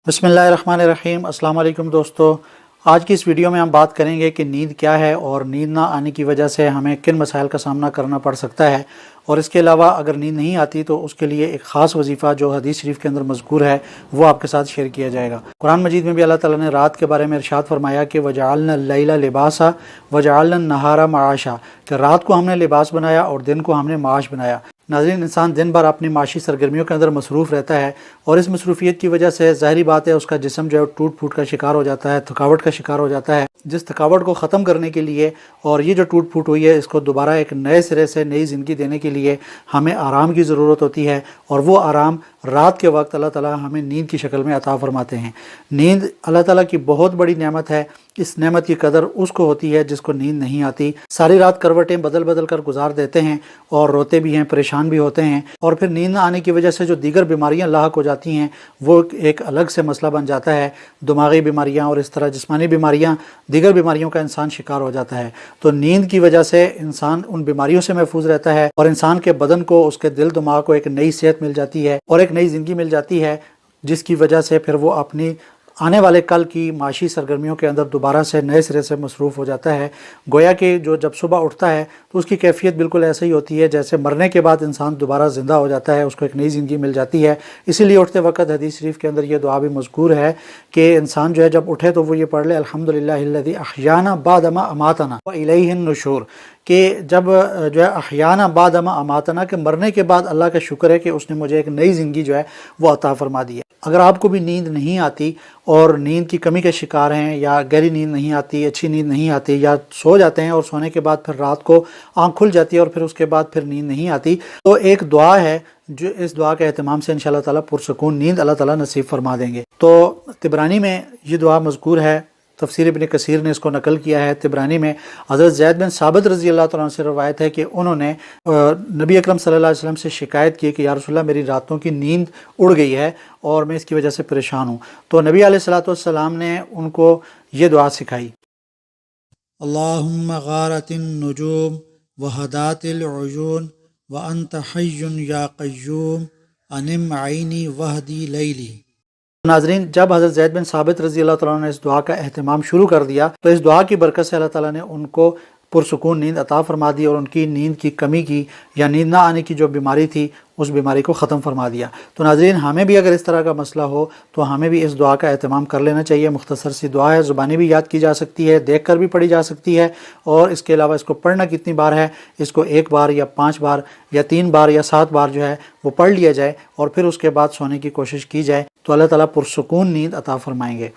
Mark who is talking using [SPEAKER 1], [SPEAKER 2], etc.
[SPEAKER 1] बिस्मिल्लाहिर्रहमानिर्रहीम। अस्सलाम वालेकुम दोस्तों, आज की इस वीडियो में हम बात करेंगे कि नींद क्या है और नींद ना आने की वजह से हमें किन मसाइल का सामना करना पड़ सकता है, और इसके अलावा अगर नींद नहीं आती तो उसके लिए एक ख़ास वजीफ़ा जो हदीस शरीफ के अंदर मज़कूर है वो आपके साथ शेयर किया जाएगा। कुरान मजीद में भी अल्लाह ताला ने रात के बारे में इरशाद फरमाया कि वजअलना लैला लिबासा वजअलना नहारा माशा, कि रात को हमने लिबास बनाया और दिन को हमने माश बनाया। नाज़रीन, इंसान दिन भर अपनी माशी सरगर्मियों के अंदर मसरूफ़ रहता है और इस मसरूफियत की वजह से ज़ाहिरी बात है उसका जिस्म जो है टूट फूट का शिकार हो जाता है, थकावट का शिकार हो जाता है। जिस थकावट को ख़त्म करने के लिए और ये जो टूट फूट हुई है इसको दोबारा एक नए सिरे से नई ज़िंदगी देने के लिए हमें आराम की ज़रूरत होती है, और वो आराम रात के वक्त अल्लाह ताला हमें नींद की शक्ल में अता फरमाते हैं। नींद अल्लाह ताला की बहुत बड़ी नेमत है। इस नेमत की कदर उसको होती है जिसको नींद नहीं आती। सारी रात करवटें बदल बदल कर गुजार देते हैं और रोते भी हैं, परेशान भी होते हैं, और फिर नींद ना आने की वजह से जो दीगर बीमारियां लाहक हो जाती हैं वो एक अलग से मसला बन जाता है। दिमागी बीमारियां और इस तरह जिस्मानी बीमारियां, दीगर बीमारियों का इंसान शिकार हो जाता है। तो नींद की वजह से इंसान उन बीमारियों से महफूज रहता है और इंसान के बदन को, उसके दिल दिमाग को एक नई सेहत मिल जाती है और एक नई ज़िंदगी मिल जाती है, जिसकी वजह से फिर वो अपनी आने वाले कल की माशी सरगर्मियों के अंदर दोबारा से नए सिरे से मसरूफ़ हो जाता है। गोया कि जो जब सुबह उठता है तो उसकी कैफियत बिल्कुल ऐसे ही होती है जैसे मरने के बाद इंसान दोबारा ज़िंदा हो जाता है, उसको एक नई ज़िंदगी मिल जाती है। इसीलिए उठते वक्त हदीस शरीफ के अंदर ये दुआ भी मज़कूर है कि इंसान जो है जब उठे तो वो ये पढ़ ले, अल्हम्दुलिल्लाहिल्लज़ी अहयाना बादमा अमातना व इलैहिन नुशूर, कि जब जो है अहयाना बादमा अमातना, के मरने के बाद अल्लाह का शुक्र है कि उसने मुझे एक नई ज़िंदगी जो है वो अता फरमा दी है। अगर आपको भी नींद नहीं आती और नींद की कमी के शिकार हैं, या गहरी नींद नहीं आती, अच्छी नींद नहीं आती, या सो जाते हैं और सोने के बाद फिर रात को आँख खुल जाती है और फिर उसके बाद फिर नींद नहीं आती, तो एक दुआ है जो इस दुआ के एहतमाम से इंशाअल्लाह ताला पुरसकून नींद अल्लाह ताला नसीब फरमा देंगे। तो तिबरानी में ये दुआ मज़कूर है, तफसीर इब्न कसीर ने इसको नकल किया है। तिबरानी में हज़रत ज़ैद बिन साबित रज़ी अल्लाह तआला अन्हु से रवायत है कि उन्होंने नबी अकरम सल्लल्लाहु अलैहि वसल्लम से शिकायत की कि या रसूलल्लाह, मेरी रातों की नींद उड़ गई है और मैं इसकी वजह से परेशान हूँ। तो नबी अलैहिस्सलातु वस्सलाम ने उनको ये दुआ सिखाई, अल्लाहुम्मा गारतिन नुजूम व हदातिल उयून व अंत हय्युन या क़य्यूम अनिम आइनी वहदी लैली। नाज़रीन, जब हज़रत ज़ैद बिन साबित रज़ी अल्लाह तआला ने इस दुआ का अहतमाम शुरू कर दिया तो इस दुआ की बरकत से अल्लाह ताला ने उनको पुरसुकून नींद अता फरमा दी और उनकी नींद की कमी की या नींद ना आने की जो बीमारी थी उस बीमारी को ख़त्म फरमा दिया। तो नाज़रीन, हमें भी अगर इस तरह का मसला हो तो हमें भी इस दुआ का एहतमाम कर लेना चाहिए। मुख्तसर सी दुआ है, ज़ुबानी भी याद की जा सकती है, देख कर भी पढ़ी जा सकती है, और इसके अलावा इसको पढ़ना कितनी बार है, इसको 1 बार या 5 बार या 3 बार या 7 बार जो है वो पढ़ लिया जाए और फिर उसके बाद सोने की कोशिश की जाए तो अल्लाह ताला पुरसुकून नींद अता फरमाएंगे।